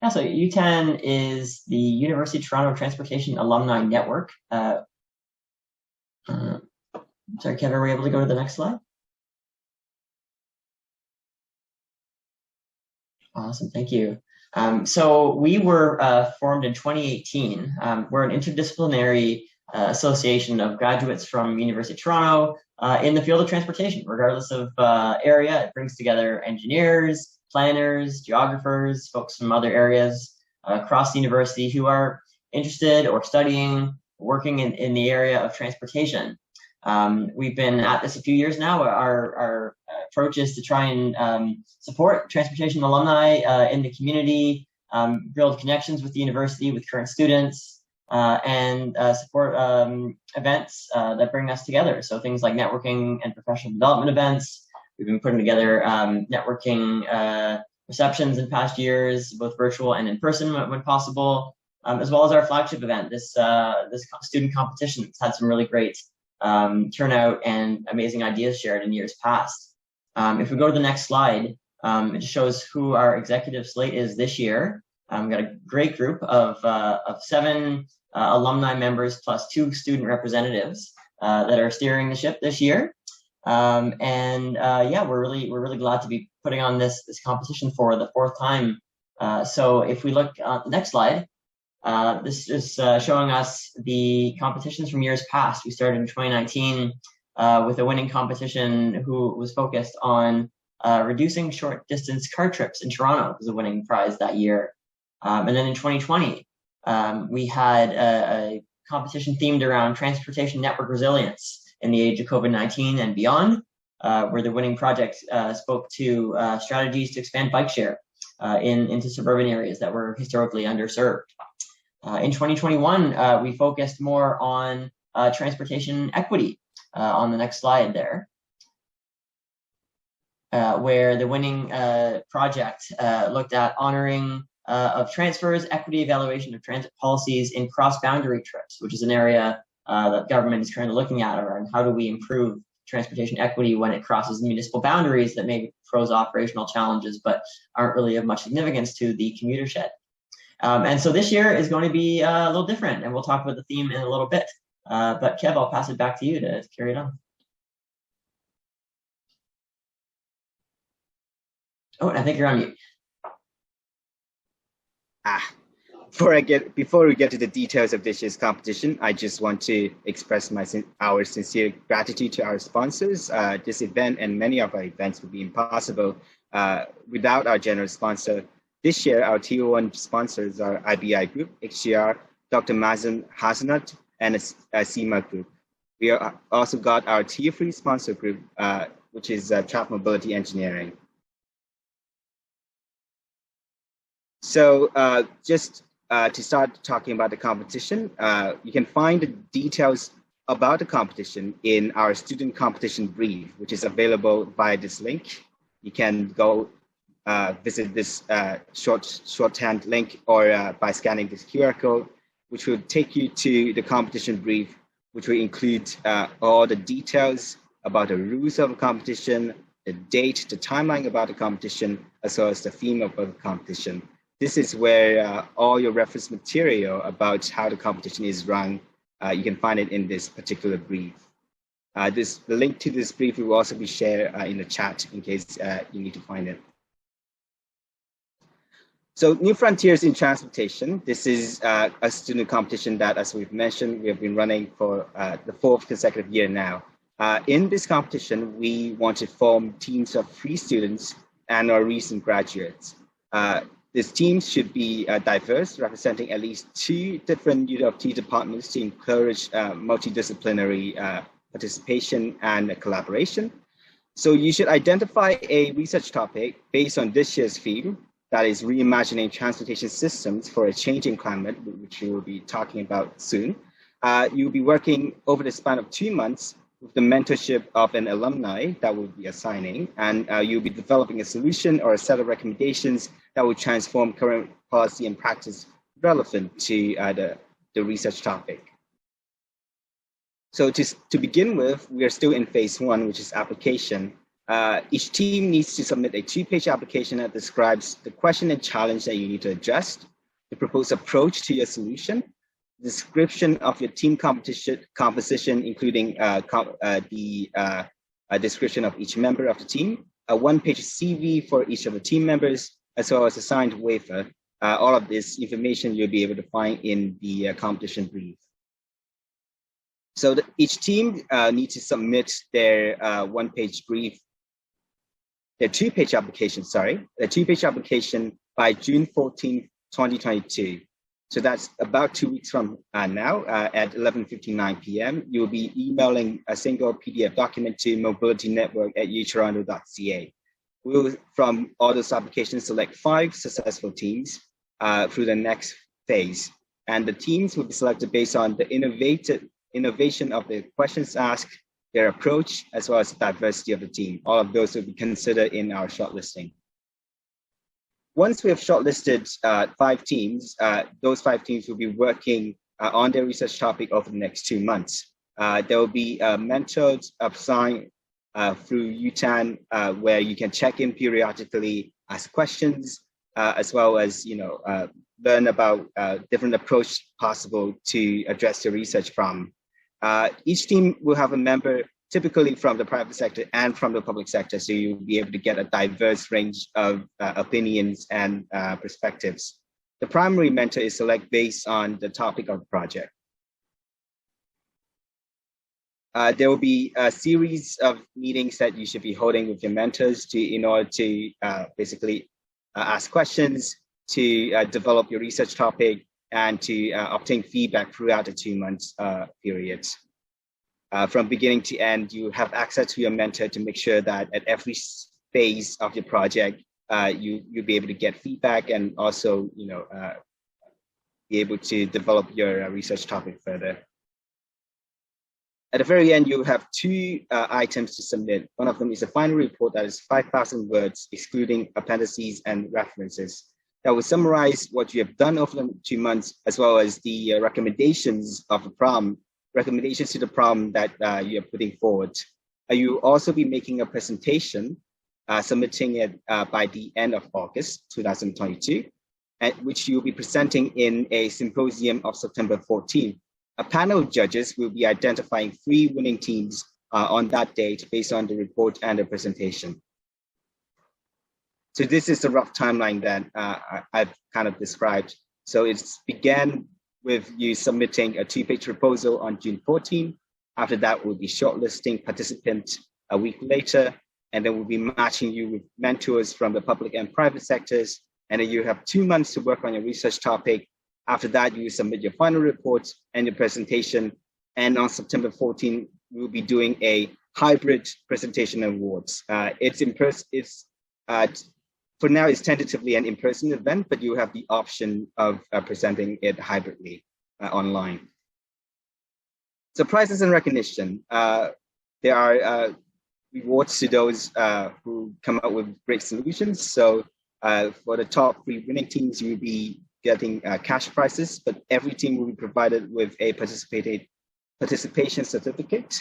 Yeah, so UTTAN is the University of Toronto Transportation Alumni Network. Sorry, Kevin, are we able to go to the next slide? Awesome, thank you. So we were formed in 2018. We're an interdisciplinary association of graduates from University of Toronto in the field of transportation, regardless of area. It brings together engineers, planners, geographers, folks from other areas across the university who are interested or studying, working in the area of transportation. We've been at this a few years now. Our approach is to try and support transportation alumni in the community, build connections with the university, with current students, and support events that bring us together. So things like networking and professional development events. We've been putting together networking receptions in past years, both virtual and in person when possible, as well as our flagship event, this student competition. It's had some really great turnout and amazing ideas shared in years past. If we go to the next slide, it just shows who our executive slate is this year. We've got a great group of 7 alumni members plus 2 student representatives that are steering the ship this year. Yeah, we're really glad to be putting on this competition for the 4th time. So if we look at the next slide, this is showing us the competitions from years past. We started in 2019 with a winning competition who was focused on reducing short distance car trips in Toronto. It was a winning prize that year. And then in 2020, we had a competition themed around transportation network resilience in the age of COVID-19 and beyond, where the winning project spoke to strategies to expand bike share into suburban areas that were historically underserved. In 2021, we focused more on transportation equity on the next slide there, where the winning project looked at honoring of transfers, equity evaluation of transit policies in cross-boundary trips, which is an area that government is currently looking at around how do we improve transportation equity when it crosses municipal boundaries that may pose operational challenges but aren't really of much significance to the commuter shed. And so this year is going to be a little different, and we'll talk about the theme in a little bit. But Kev, I'll pass it back to you to carry it on. Oh, I think you're on mute. Before we get to the details of this year's competition, I just want to express our sincere gratitude to our sponsors. This event and many of our events would be impossible without our generous sponsor. This year, our Tier 1 sponsors are IBI Group, HCR, Dr. Mazen Hasanat, and a SEMA Group. We also got our Tier 3 sponsor group, which is Trap Mobility Engineering. So just to start talking about the competition, you can find the details about the competition in our student competition brief, which is available via this link. You can go visit this shorthand link or by scanning this QR code, which will take you to the competition brief, which will include all the details about the rules of the competition, the date, the timeline about the competition, as well as the theme of the competition. This is where all your reference material about how the competition is run, you can find it in this particular brief. The link to this brief will also be shared in the chat in case you need to find it. So New Frontiers in Transportation, this is a student competition that, as we've mentioned, we have been running for the 4th consecutive year now. In this competition, we want to form teams of 3 students and our recent graduates. These teams should be diverse, representing at least 2 different U of T departments to encourage multidisciplinary participation and collaboration. So you should identify a research topic based on this year's theme, that is reimagining transportation systems for a changing climate, which we will be talking about soon. You'll be working over the span of 2 months with the mentorship of an alumni that will be assigning, and you'll be developing a solution or a set of recommendations that will transform current policy and practice relevant to the research topic. So to begin with, we are still in phase 1, which is application. Each team needs to submit a 2-page application that describes the question and challenge that you need to address, the proposed approach to your solution, description of your team composition, including the description of each member of the team, a 1-page CV for each of the team members, as well as a signed waiver. All of this information you'll be able to find in the competition brief. So each team needs to submit their 1-page brief, their 2-page application, their 2-page application by June 14th, 2022. So that's about 2 weeks from now at 11:59 p.m. You'll be emailing a single PDF document to mobilitynetwork@utoronto.ca. We'll, from all those applications, select 5 successful teams through the next phase. And the teams will be selected based on the innovation of the questions asked, their approach, as well as the diversity of the team. All of those will be considered in our shortlisting. Once we have shortlisted 5 teams, those 5 teams will be working on their research topic over the next 2 months. There will be mentored assigned through UTTAN, where you can check in periodically, ask questions, as well as learn about different approaches possible to address your research problem. Each team will have a member typically from the private sector and from the public sector, so you'll be able to get a diverse range of opinions and perspectives. The primary mentor is selected based on the topic of the project. There will be a series of meetings that you should be holding with your mentors in order to basically ask questions, to develop your research topic, and to obtain feedback throughout the 2 months periods. From beginning to end, you have access to your mentor to make sure that at every phase of your project, you'll be able to get feedback and also, be able to develop your research topic further. At the very end, you have 2 items to submit. One of them is a final report that is 5,000 words, excluding appendices and references, that will summarize what you have done over the 2 months, as well as the recommendations of the problem, recommendations to the problem that you're putting forward. You will also be making a presentation, submitting it by the end of August 2022, at which you'll be presenting in a symposium of September 14th. A panel of judges will be identifying 3 winning teams on that date based on the report and the presentation. So this is the rough timeline that I've kind of described. So it's began with you submitting a 2-page proposal on June 14. After that, we'll be shortlisting participants a week later, and then we'll be matching you with mentors from the public and private sectors. And then you have 2 months to work on your research topic. After that, you submit your final report and your presentation. And on September 14, we'll be doing a hybrid presentation awards. For now, it's tentatively an in-person event, but you have the option of presenting it hybridly online. So prizes and recognition. There are rewards to those who come up with great solutions. So for the top 3 winning teams, you'll be getting cash prizes, but every team will be provided with a participation certificate.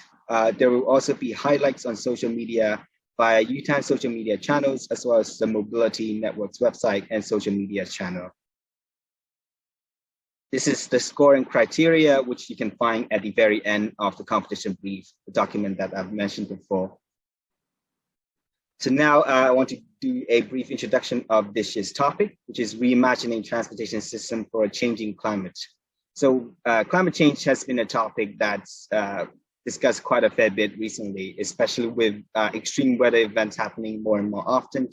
There will also be highlights on social media via UTTAN social media channels, as well as the Mobility Network's website and social media channel. This is the scoring criteria, which you can find at the very end of the competition brief, the document that I've mentioned before. So now I want to do a brief introduction of this year's topic, which is reimagining transportation system for a changing climate. So climate change has been a topic that's discussed quite a fair bit recently, especially with extreme weather events happening more and more often,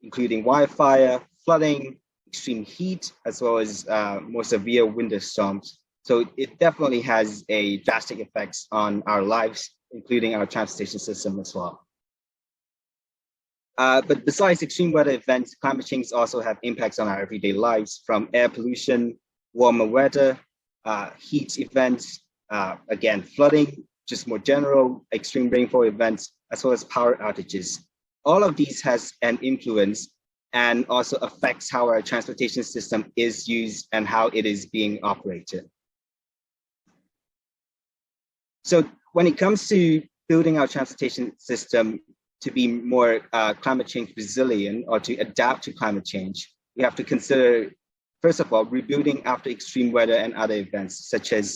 including wildfire, flooding, extreme heat, as well as more severe winter storms. So it definitely has a drastic effects on our lives, including our transportation system as well. But besides extreme weather events, climate change also have impacts on our everyday lives, from air pollution, warmer weather, heat events, again, flooding, just more general extreme rainfall events, as well as power outages. All of these has an influence and also affects how our transportation system is used and how it is being operated. So when it comes to building our transportation system to be more climate change resilient or to adapt to climate change, we have to consider, first of all, rebuilding after extreme weather and other events, such as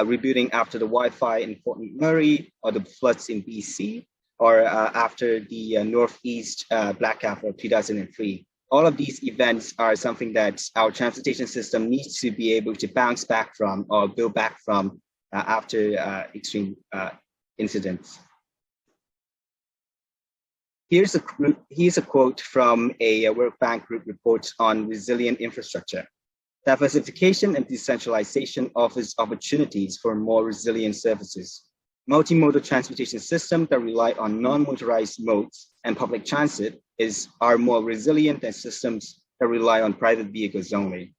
rebuilding after the Wi-Fi in Fort McMurray or the floods in BC, or after the Northeast blackout of 2003. All of these events are something that our transportation system needs to be able to bounce back from or build back from after extreme incidents. Here's a quote from a World Bank Group report on resilient infrastructure. Diversification and decentralization offers opportunities for more resilient services. Multimodal transportation systems that rely on non-motorized modes and public transit are more resilient than systems that rely on private vehicles only.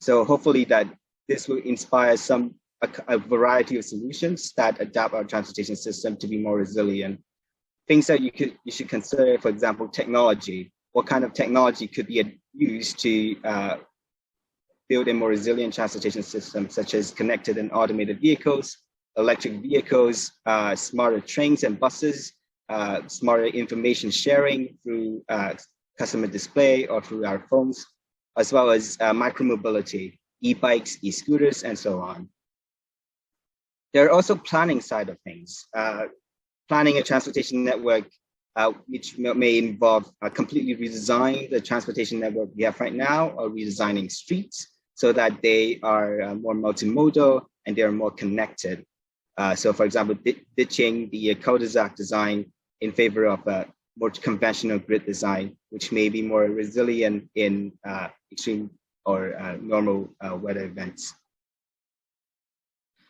So hopefully that this will inspire a variety of solutions that adapt our transportation system to be more resilient. Things that you should consider, for example, technology. What kind of technology could be used to build a more resilient transportation system, such as connected and automated vehicles, electric vehicles, smarter trains and buses, smarter information sharing through customer display or through our phones, as well as micromobility, e-bikes, e-scooters, and so on. There are also planning side of things. Planning a transportation network, which may involve completely redesigning the transportation network we have right now, or redesigning streets so that they are more multimodal and they are more connected. So for example, ditching the cul-de-sac design in favor of a more conventional grid design, which may be more resilient in extreme or normal weather events.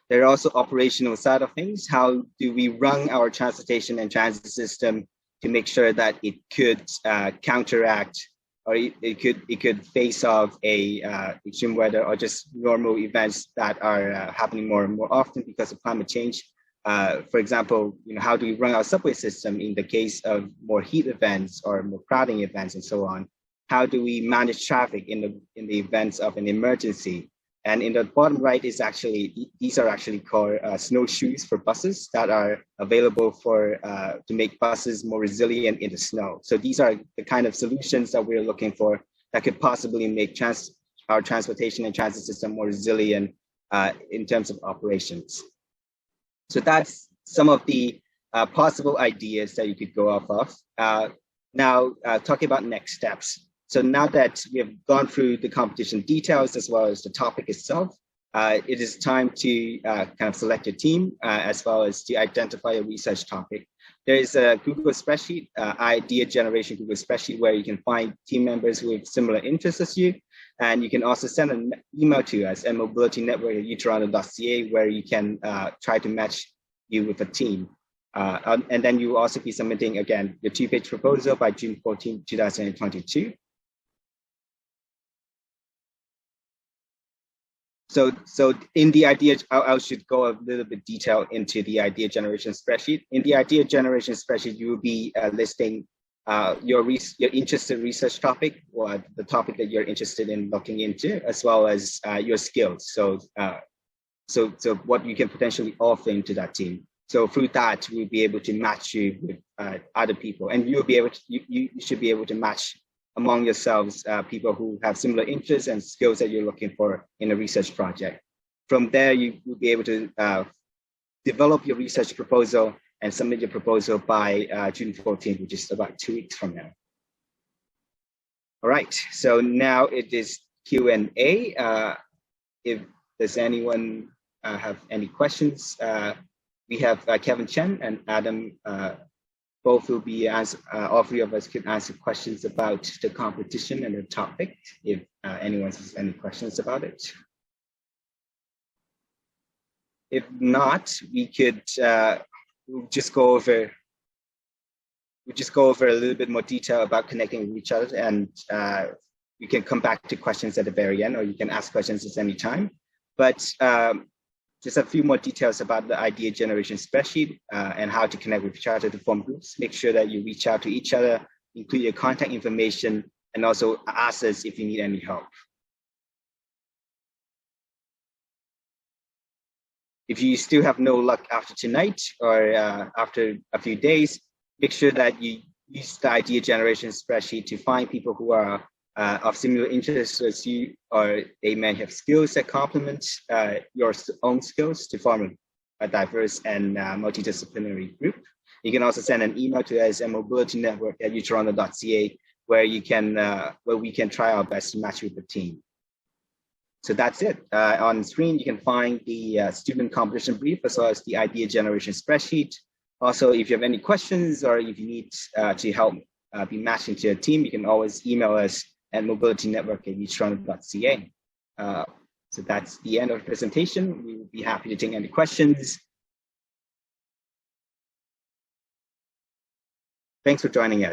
There are also operational side of things. How do we run our transportation and transit system to make sure that it could counteract, or it could face off a extreme weather or just normal events that are happening more and more often because of climate change? For example, how do we run our subway system in the case of more heat events or more crowding events and so on? How do we manage traffic in the events of an emergency? And in the bottom right is these are actually called snowshoes for buses that are available to make buses more resilient in the snow. So these are the kind of solutions that we're looking for that could possibly make our transportation and transit system more resilient in terms of operations. So that's some of the possible ideas that you could go off of. Now, talking about next steps. So now that we have gone through the competition details as well as the topic itself, it is time to kind of select a team as well as to identify a research topic. There is a Google spreadsheet, idea generation Google spreadsheet, where you can find team members with similar interests as you. And you can also send an email to us at mobilitynetwork@utoronto.ca, where you can try to match you with a team. And then you will also be submitting, again, your 2-page proposal by June 14, 2022. So in the idea, I should go a little bit detailed into the idea generation spreadsheet. In the idea generation spreadsheet, you will be listing your interested research topic, or the topic that you're interested in looking into, as well as your skills. So what you can potentially offer into that team. So through that, we'll be able to match you with other people, and you'll be able to, you should be able to match among yourselves people who have similar interests and skills that you're looking for in a research project. From there, you will be able to develop your research proposal and submit your proposal by June 14th, which is about 2 weeks from now. All right, so now it is Q&A. If does anyone have any questions, we have Kevin Chen and Adam. Both will be all three of us could answer questions about the competition and the topic, if anyone has any questions about it. If not, we could we'll just go over a little bit more detail about connecting with each other, and you can come back to questions at the very end, or you can ask questions at any time. But just a few more details about the idea generation spreadsheet and how to connect with each other to form groups. Make sure that you reach out to each other, include your contact information, and also ask us if you need any help. If you still have no luck after tonight or after a few days, make sure that you use the idea generation spreadsheet to find people who are of similar interests as you, or they may have skills that complement your own skills to form a diverse and multidisciplinary group. You can also send an email to us at mobilitynetwork@utoronto.ca, where you can where we can try our best to match with the team. So that's it. On screen, you can find the student competition brief as well as the idea generation spreadsheet. Also, if you have any questions or if you need to help be matched into a team, you can always email us at mobilitynetwork@utoronto.ca. So that's the end of the presentation. We will be happy to take any questions. Thanks for joining us.